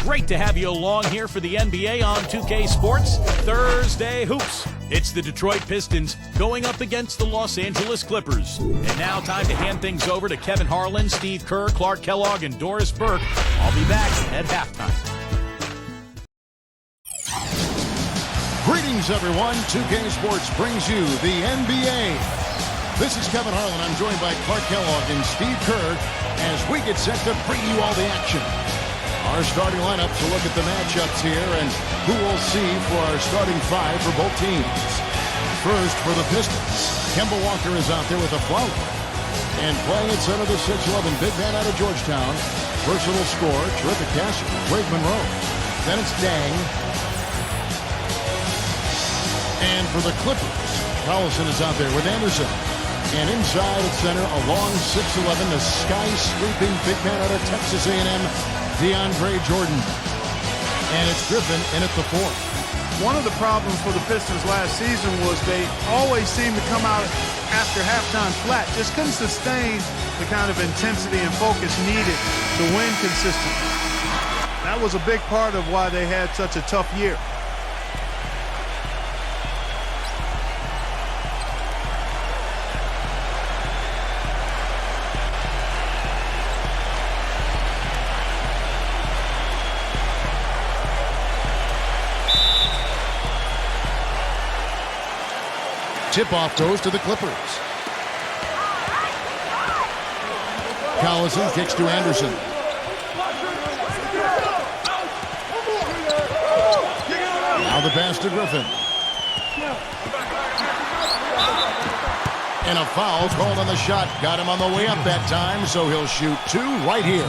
Great to have you along here for the NBA on 2K Sports Thursday Hoops. It's the Detroit Pistons going up against the Los Angeles Clippers. And now time to hand things over to Kevin Harlan, Steve Kerr, Clark Kellogg, and Doris Burke. I'll be back at halftime. Greetings, everyone. 2K Sports brings you the NBA. This is Kevin Harlan. I'm joined by Clark Kellogg and Steve Kerr as we get set to bring you all the action. Our starting lineup to look at the matchups here and who we'll see for our starting five for both teams. First, for the Pistons, Kemba Walker is out there with a foul. And playing at center, the 6'11" big man out of Georgetown. Versatile scorer, terrific passer, Greg Monroe. Then it's Dang. And for the Clippers, Collison is out there with Anderson. And inside at center, a long 6'11", the sky-sweeping big man out of Texas A&M, DeAndre Jordan. And it's Griffin in at the fourth. One of the problems for the Pistons last season was they always seemed to come out after halftime flat. Just couldn't sustain the kind of intensity and focus needed to win consistently. That was a big part of why they had such a tough year. Tip-off goes to the Clippers. Collison kicks to Anderson. Now the pass to Griffin. And a foul called on the shot. Got him on the way up that time, so he'll shoot two right here.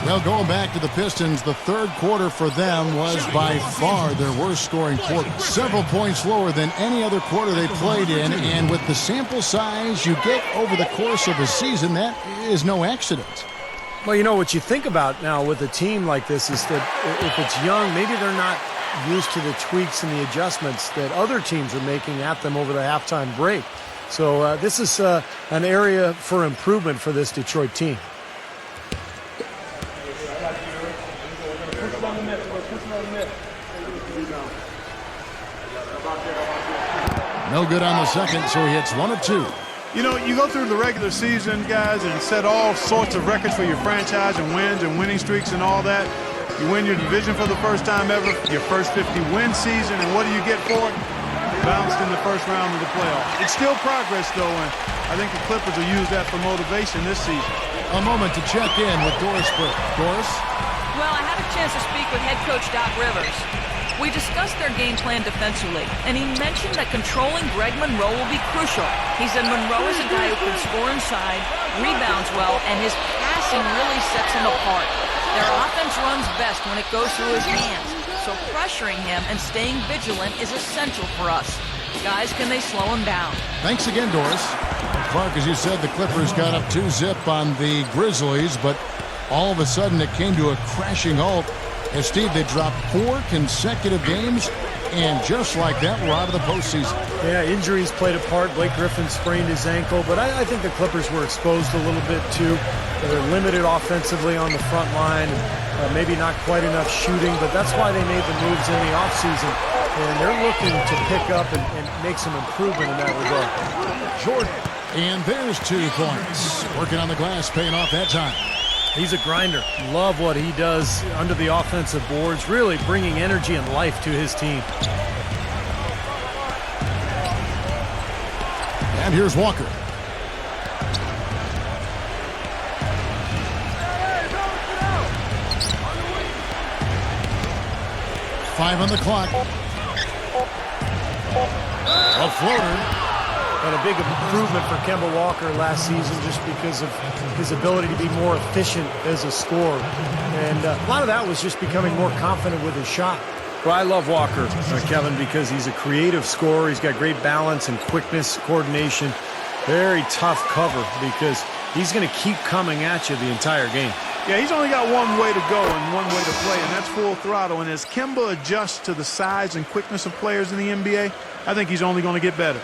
Well, going back to the Pistons, the third quarter for them was by far their worst scoring quarter. Several points lower than any other quarter they played in, and with the sample size you get over the course of a season, that is no accident. Well, you know, what you think about now with a team like this is that if it's young, maybe they're not used to the tweaks and the adjustments that other teams are making at them over the halftime break. So this is an area for improvement for this Detroit team. No good on the second, so he hits 1 of 2. You know, you go through the regular season, guys, and set all sorts of records for your franchise and wins and winning streaks and all that. You win your division for the first time ever, your first 50-win season, and what do you get for it? Bounced in the first round of the playoffs. It's still progress, though, and I think the Clippers will use that for motivation this season. A moment to check in with Doris Burke. Doris? Well, I had a chance to speak with head coach Doc Rivers. We discussed their game plan defensively, and he mentioned that controlling Greg Monroe will be crucial. He said Monroe is a guy who can score inside, rebounds well, and his passing really sets him apart. Their offense runs best when it goes through his hands, so pressuring him and staying vigilant is essential for us. Guys, can they slow him down? Thanks again, Doris. Clark, as you said, the Clippers got up 2-zip on the Grizzlies, but all of a sudden it came to a crashing halt. As Steve, they dropped 4 consecutive games, and just like that, we're out of the postseason. Yeah, injuries played a part. Blake Griffin sprained his ankle, but I think the Clippers were exposed a little bit too. They're limited offensively on the front line, and maybe not quite enough shooting, but that's why they made the moves in the offseason. And they're looking to pick up and make some improvement in that regard. Jordan, and there's 2 points. Working on the glass, paying off that time. He's a grinder. Love what he does under the offensive boards, really bringing energy and life to his team. And here's Walker. Five on the clock. A floater. And a big improvement for Kemba Walker last season just because of his ability to be more efficient as a scorer. And a lot of that was just becoming more confident with his shot. Well, I love Walker, Kevin, because he's a creative scorer. He's got great balance and quickness, coordination. Very tough cover because he's going to keep coming at you the entire game. Yeah, he's only got one way to go and one way to play, and that's full throttle. And as Kemba adjusts to the size and quickness of players in the NBA, I think he's only going to get better.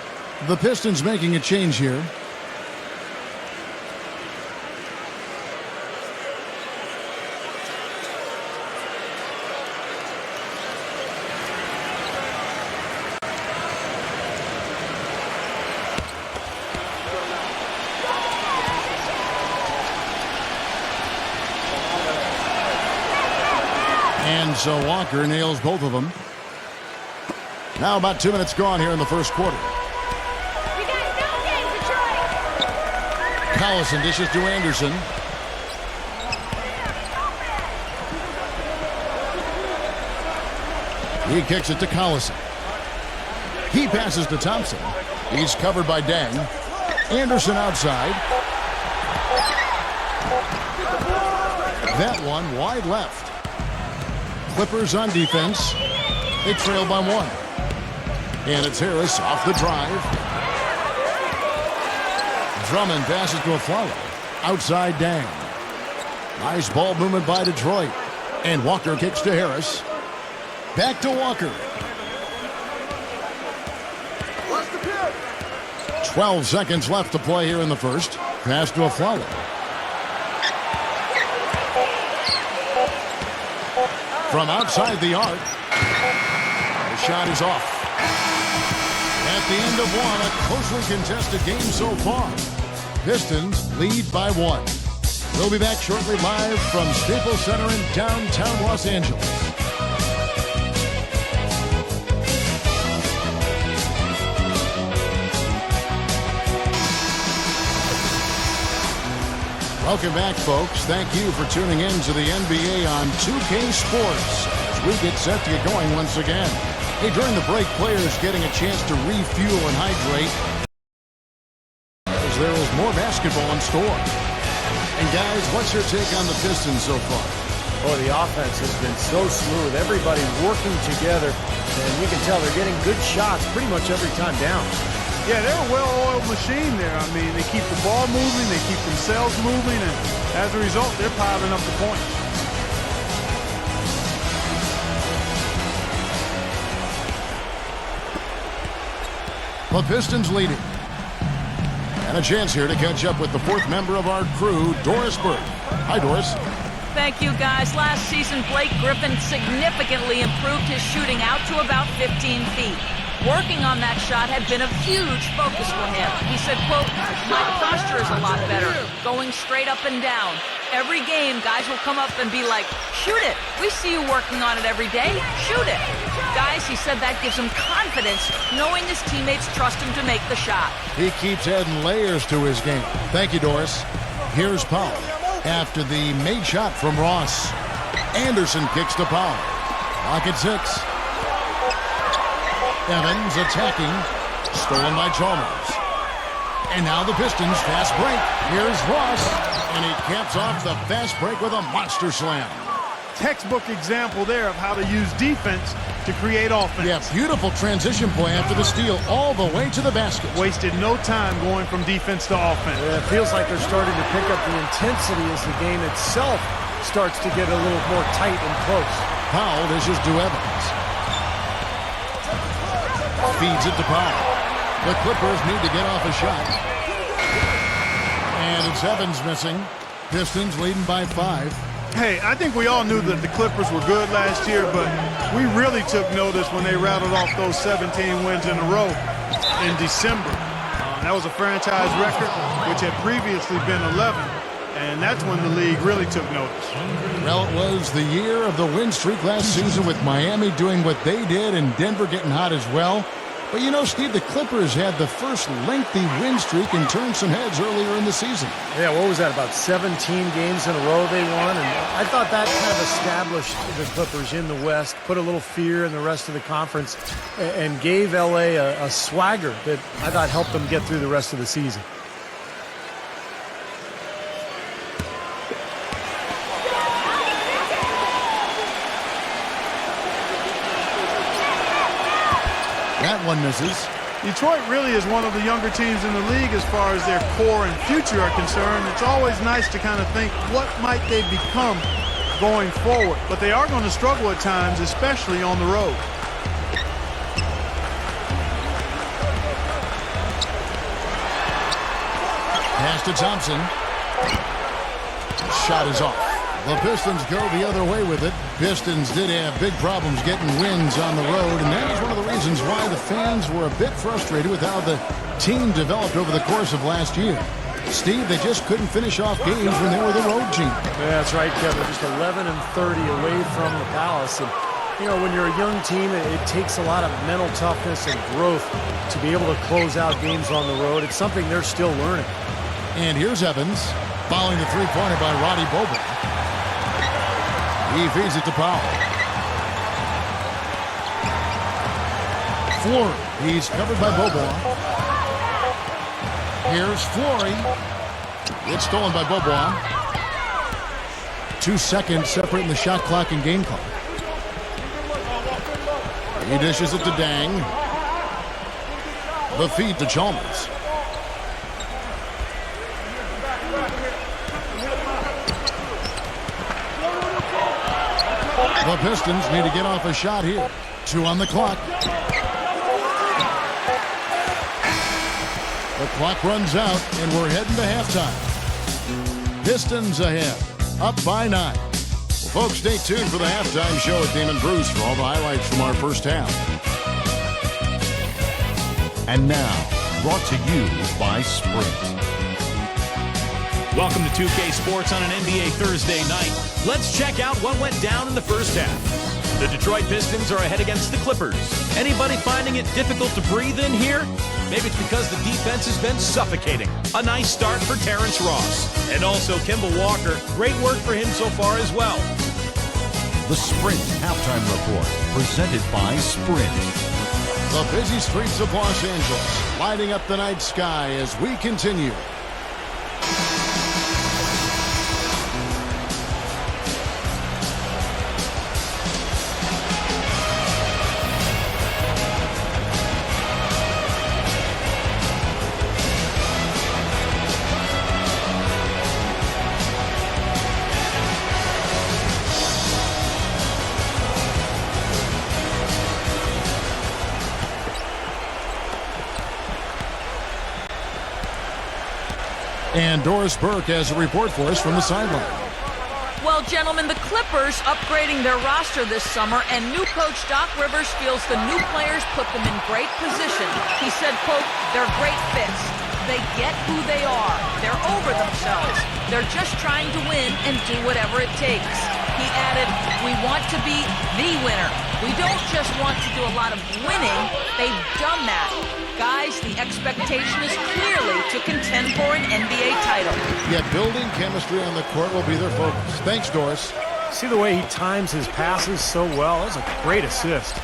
The Pistons making a change here. And so Walker nails both of them. Now about 2 minutes gone here in the first quarter. Collison dishes to Anderson. He kicks it to Collison. He passes to Thompson. He's covered by Dang. Anderson outside. That one wide left. Clippers on defense. They trail by 1. And it's Harris off the drive. Drummond passes to Aflalo. Outside Dang. Nice ball movement by Detroit. And Walker kicks to Harris. Back to Walker. 12 seconds left to play here in the first. Pass to Aflalo. From outside the arc. The shot is off. At the end of one, a closely contested game so far. Pistons lead by 1. We'll be back shortly live from Staples Center in downtown Los Angeles. Welcome back, folks. Thank you for tuning in to the NBA on 2K Sports as we get set to get going once again. Hey, during the break, players getting a chance to refuel and hydrate as there is more basketball in store. And guys, what's your take on the Pistons so far? Oh, the offense has been so smooth. Everybody working together, and you can tell they're getting good shots pretty much every time down. Yeah, they're a well-oiled machine there. I mean, they keep the ball moving, they keep themselves moving, and as a result, they're piling up the points. The Pistons leading. And a chance here to catch up with the 4th member of our crew, Doris Burke. Hi, Doris. Thank you, guys. Last season, Blake Griffin significantly improved his shooting out to about 15 feet. Working on that shot had been a huge focus for him. He said, quote, "My posture is a lot better, going straight up and down. Every game, guys will come up and be like, 'Shoot it. We see you working on it every day. Shoot it.' Guys," he said, that gives him confidence, knowing his teammates trust him to make the shot. He keeps adding layers to his game. Thank you, Doris. Here's Powell after the made shot from Ross. Anderson kicks to Powell. Clock at 6. Evans attacking. Stolen by Chalmers. And now the Pistons fast break. Here's Ross. And he caps off the fast break with a monster slam. Textbook example there of how to use defense to create offense. Yeah, beautiful transition play after the steal all the way to the basket. Wasted no time going from defense to offense. Yeah, it feels like they're starting to pick up the intensity as the game itself starts to get a little more tight and close. Powell dishes to Evans. Feeds it to Powell. The Clippers need to get off a shot. And it's Evans missing. Pistons leading by 5. Hey, I think we all knew that the Clippers were good last year, but we really took notice when they rattled off those 17 wins in a row in December. That was a franchise record, which had previously been 11, and that's when the league really took notice. Well, it was the year of the win streak last season with Miami doing what they did and Denver getting hot as well. But you know, Steve, the Clippers had the first lengthy win streak and turned some heads earlier in the season. Yeah, what was that, about 17 games in a row they won? And I thought that kind of established the Clippers in the West, put a little fear in the rest of the conference, and gave L.A. a swagger that I thought helped them get through the rest of the season. That one misses. Detroit really is one of the younger teams in the league as far as their core and future are concerned. It's always nice to kind of think, what might they become going forward? But they are going to struggle at times, especially on the road. Pass to Thompson. Shot is off. The Pistons go the other way with it. Pistons did have big problems getting wins on the road, and that is one of the reasons why the fans were a bit frustrated with how the team developed over the course of last year. Steve, they just couldn't finish off games when they were the road team. Yeah, that's right, Kevin. Just 11 and 30 away from the Palace. And, you know, when you're a young team, it takes a lot of mental toughness and growth to be able to close out games on the road. It's something they're still learning. And here's Evans, following the three-pointer by Roddy Bobo. He feeds it to Powell. Flory, he's covered by Bobo. Here's Flory. It's stolen by Bobo. 2 seconds separating the shot clock and game clock. He dishes it to Dang. The feed to Chalmers. The Pistons need to get off a shot here. 2 on the clock. The clock runs out, and we're heading to halftime. Pistons ahead, up by 9. Well, folks, stay tuned for the halftime show at Damon Bruce for all the highlights from our first half. And now, brought to you by Sprint. Welcome to 2K Sports on an NBA Thursday night. Let's check out what went down in the first half. The Detroit Pistons are ahead against the Clippers. Anybody finding it difficult to breathe in here? Maybe it's because the defense has been suffocating. A nice start for Terrence Ross. And also Kemba Walker. Great work for him so far as well. The Sprint Halftime Report, presented by Sprint. The busy streets of Los Angeles, lighting up the night sky as we continue. And Doris Burke has a report for us from the sideline. Well, gentlemen, the Clippers upgrading their roster this summer, and new coach Doc Rivers feels the new players put them in great position. He said, quote, "They're great fits. They get who they are. They're over themselves. They're just trying to win and do whatever it takes." He added, "We want to be the winner. We don't just want to do a lot of winning. They've done that. Guys, the expectation is clearly to contend for an NBA title." Yet building chemistry on the court will be their focus. Thanks, Doris. See the way he times his passes so well? That was a great assist.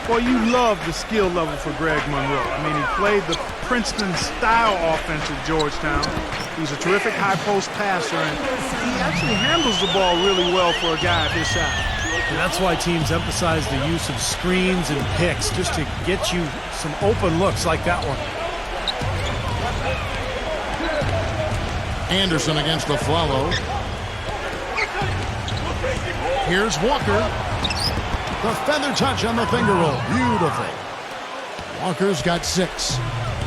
Well, you love the skill level for Greg Monroe. I mean, he played the Princeton-style offense at Georgetown. He's a terrific high-post passer, and he actually handles the ball really well for a guy at his size. And that's why teams emphasize the use of screens and picks, just to get you some open looks like that one. Anderson against the follow. Here's Walker. The feather touch on the finger roll. Beautiful. Walker's got 6.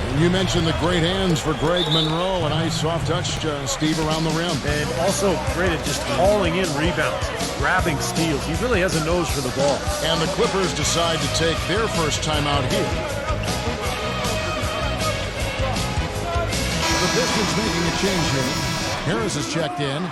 And you mentioned the great hands for Greg Monroe. A nice soft touch, Steve, around the rim. And also great at just hauling in rebounds, grabbing steals. He really has a nose for the ball. And the Clippers decide to take their first time out here. The Pistons making a change here. Harris is checked in.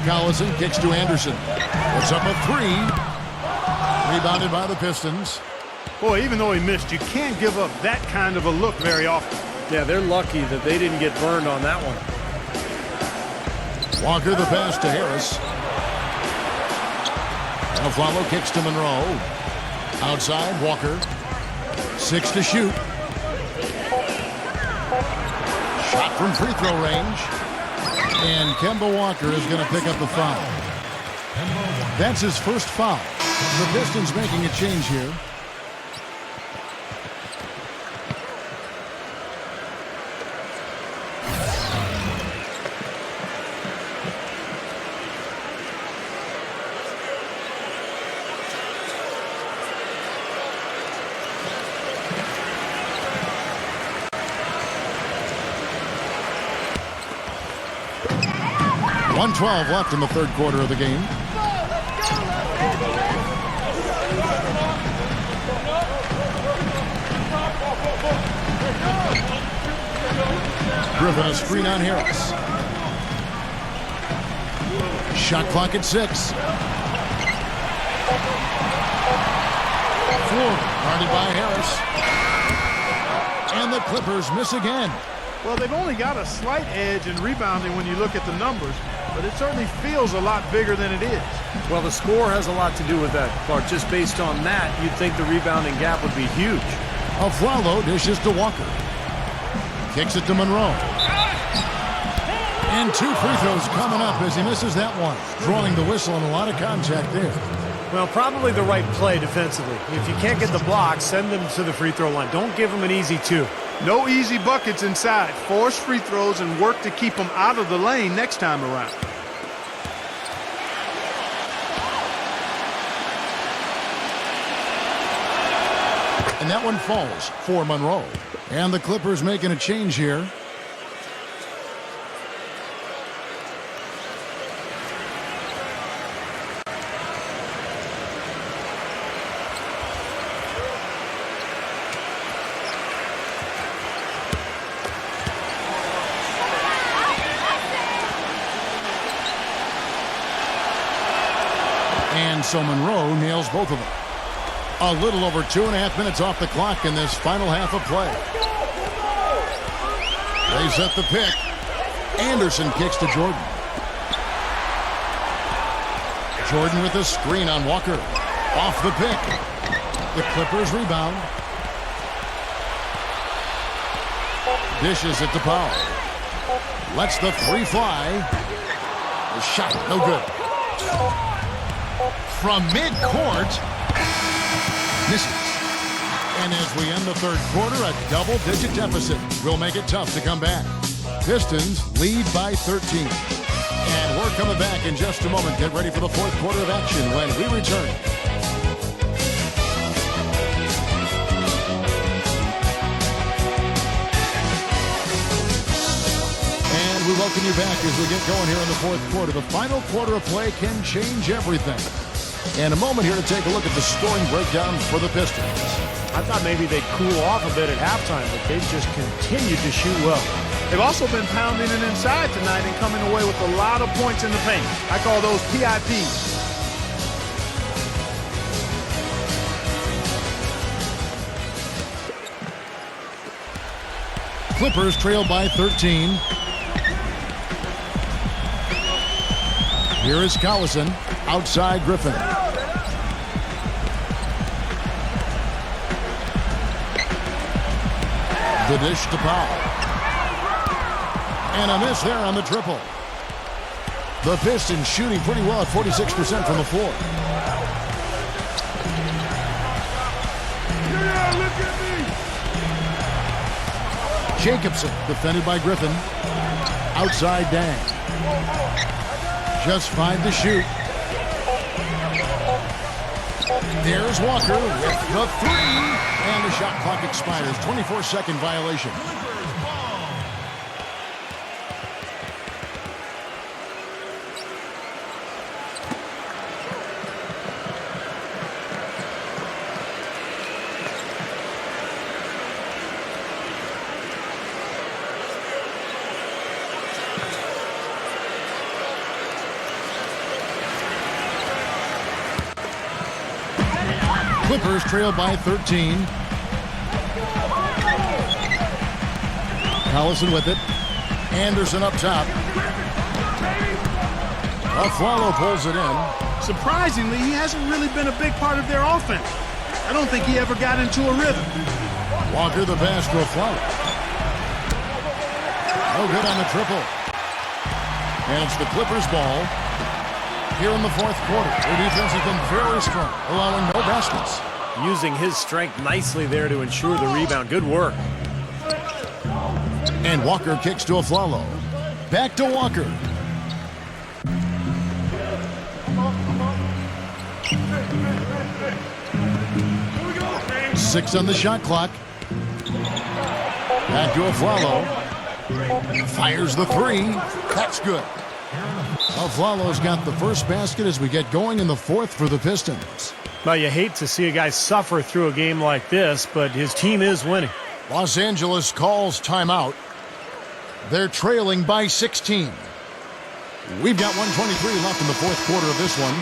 Collison kicks to Anderson. Puts up a 3. Rebounded by the Pistons. Boy, even though he missed, you can't give up that kind of a look very often. Yeah, they're lucky that they didn't get burned on that one. Walker the pass to Harris. Alfalo kicks to Monroe. Outside, Walker. 6 to shoot. Shot from free throw range. And Kemba Walker is going to pick up the foul. That's his first foul. The Pistons making a change here. 1:12 left in the third quarter of the game. Griffin a screen on Harris. Shot clock at 6. Guarded by Harris. And the Clippers miss again. Well, they've only got a slight edge in rebounding when you look at the numbers, but it certainly feels a lot bigger than it is. Well, the score has a lot to do with that, Clark. Just based on that, you'd think the rebounding gap would be huge. Aflalo dishes to Walker. Kicks it to Monroe. And 2 free throws coming up as he misses that one. Drawing the whistle and a lot of contact there. Well, probably the right play defensively. If you can't get the block, send them to the free throw line. Don't give them an easy 2. No easy buckets inside. Force free throws and work to keep them out of the lane next time around. And that one falls for Monroe. And the Clippers making a change here. And so Monroe nails both of them. A little over 2.5 minutes off the clock in this final half of play. They set the pick. Anderson kicks to Jordan. Jordan with a screen on Walker. Off the pick. The Clippers rebound. Dishes it to Powell. Lets the 3 fly. The shot, no good. From midcourt, misses. And as we end the third quarter, a double-digit deficit will make it tough to come back. Pistons lead by 13. And we're coming back in just a moment. Get ready for the fourth quarter of action when we return. And we welcome you back as we get going here in the fourth quarter. The final quarter of play can change everything. And a moment here to take a look at the scoring breakdown for the Pistons. I thought maybe they'd cool off a bit at halftime, but they've just continued to shoot well. They've also been pounding it inside tonight and coming away with a lot of points in the paint. I call those PIPs. Clippers trail by 13. Here is Collison. Outside Griffin. The dish to Powell. And a miss there on the triple. The Pistons shooting pretty well at 46% from the floor. Yeah, look at me. Jacobson defended by Griffin. Outside Dang. Just 5 to shoot. There's Walker with the 3. And the shot clock expires. 24-second violation. Clippers trail by 13. Collison with it. Anderson up top. Aflalo pulls it in. Surprisingly, he hasn't really been a big part of their offense. I don't think he ever got into a rhythm. Walker the pass to Aflalo. No good on the triple. And it's the Clippers ball. Here in the fourth quarter, their defense has been very strong, allowing no baskets. Using his strength nicely there to ensure the rebound. Good work. And Walker kicks to Aflalo. Back to Walker. Six on the shot clock. Back to Aflalo. Fires the 3. That's good. Aflalo's got the first basket as we get going in the fourth for the Pistons. Well, you hate to see a guy suffer through a game like this, but his team is winning. Los Angeles calls timeout. They're trailing by 16. We've got 1:23 left in the fourth quarter of this one.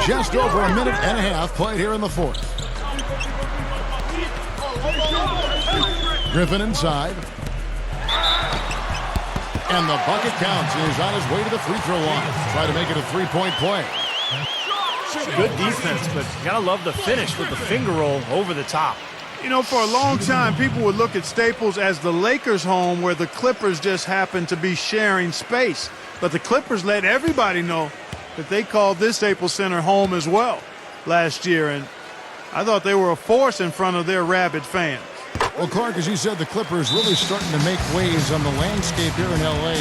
Just over a minute and a half played here in the fourth. Griffin inside. And the bucket counts. He's on his way to the free throw line. Try to make it a three-point play. Good defense, but you gotta love the finish with the finger roll over the top. You know, for a long time, people would look at Staples as the Lakers' home where the Clippers just happened to be sharing space. But the Clippers let everybody know that they called this Staples Center home as well last year, and I thought they were a force in front of their rabid fans. Well, Clark, as you said, the Clippers really starting to make waves on the landscape here in L.A.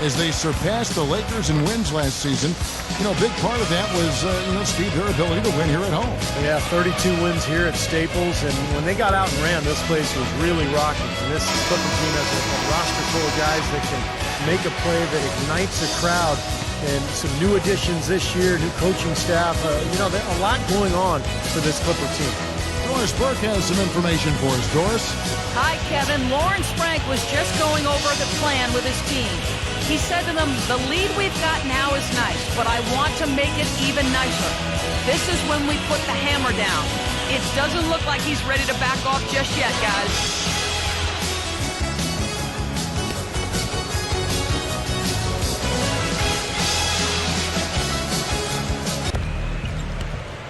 as they surpassed the Lakers in wins last season. You know, a big part of that was, Steve, their ability to win here at home. Yeah, 32 wins here at Staples, and when they got out and ran, this place was really rocking. And this Clipper team has a roster full of guys that can make a play that ignites a crowd. And some new additions this year, new coaching staff. There's a lot going on for this Clipper team. Doris Burke has some information for us. Doris? Hi, Kevin. Lawrence Frank was just going over the plan with his team. He said to them, the lead we've got now is nice, but I want to make it even nicer. This is when we put the hammer down. It doesn't look like he's ready to back off just yet, guys.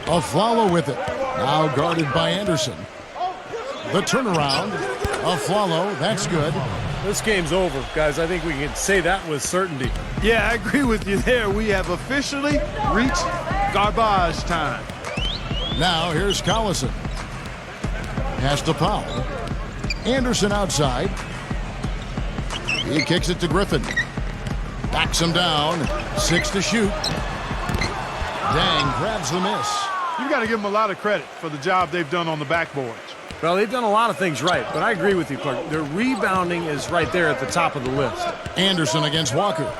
Aflalo with it. Now guarded by Anderson. The turnaround. Aflalo, that's good. This game's over, guys. I think we can say that with certainty. Yeah, I agree with you there. We have officially reached garbage time. Now here's Collison. Has to Powell. Anderson outside. He kicks it to Griffin. Backs him down. 6 to shoot. Dang grabs the miss. You got to give them a lot of credit for the job they've done on the backboards. Well, they've done a lot of things right, but I agree with you, Clark. Their rebounding is right there at the top of the list. Anderson against Walker.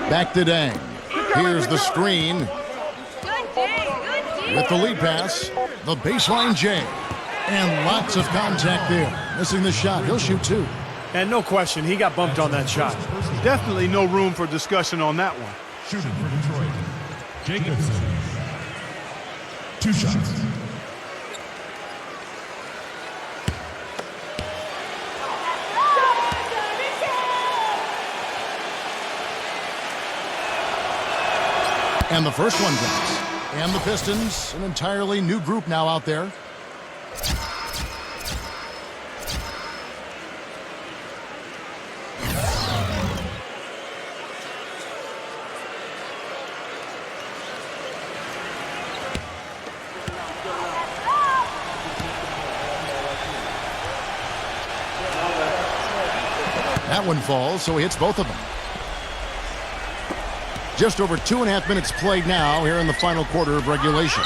Back to Dang. Here's the screen. With the lead pass, the baseline J. And lots of contact there. Missing the shot. He'll shoot 2. And no question, he got bumped on that shot. Definitely no room for discussion on that one. Shooting for Detroit, Jacobson. 2 shots. And the first one goes. And the Pistons, an entirely new group now out there. That one falls, so he hits both of them. Just over 2.5 minutes played now here in the final quarter of regulation.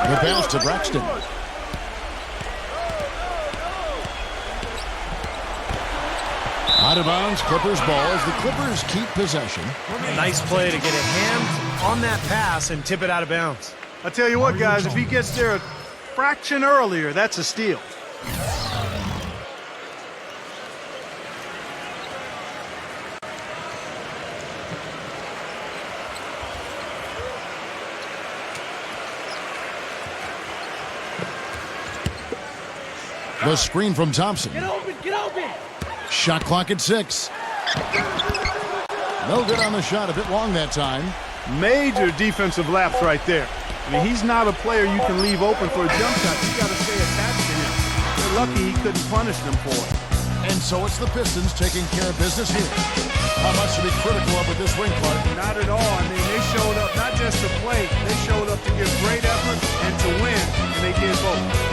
The pass to Braxton. Out of bounds, Clippers ball as the Clippers keep possession. A nice play to get a hand on that pass and tip it out of bounds. I tell you what, guys, if he gets there a fraction earlier, that's a steal. The screen from Thompson. Get open, get open! Shot clock at 6. No good on the shot, a bit long that time. Major defensive lapse right there. I mean, he's not a player you can leave open for a jump shot. You got to stay attached to him. They're lucky he couldn't punish them for it. And so it's the Pistons taking care of business here. How much to be critical of with this win, Clark? Not at all. I mean, they showed up not just to play. They showed up to give great effort and to win, and they did both.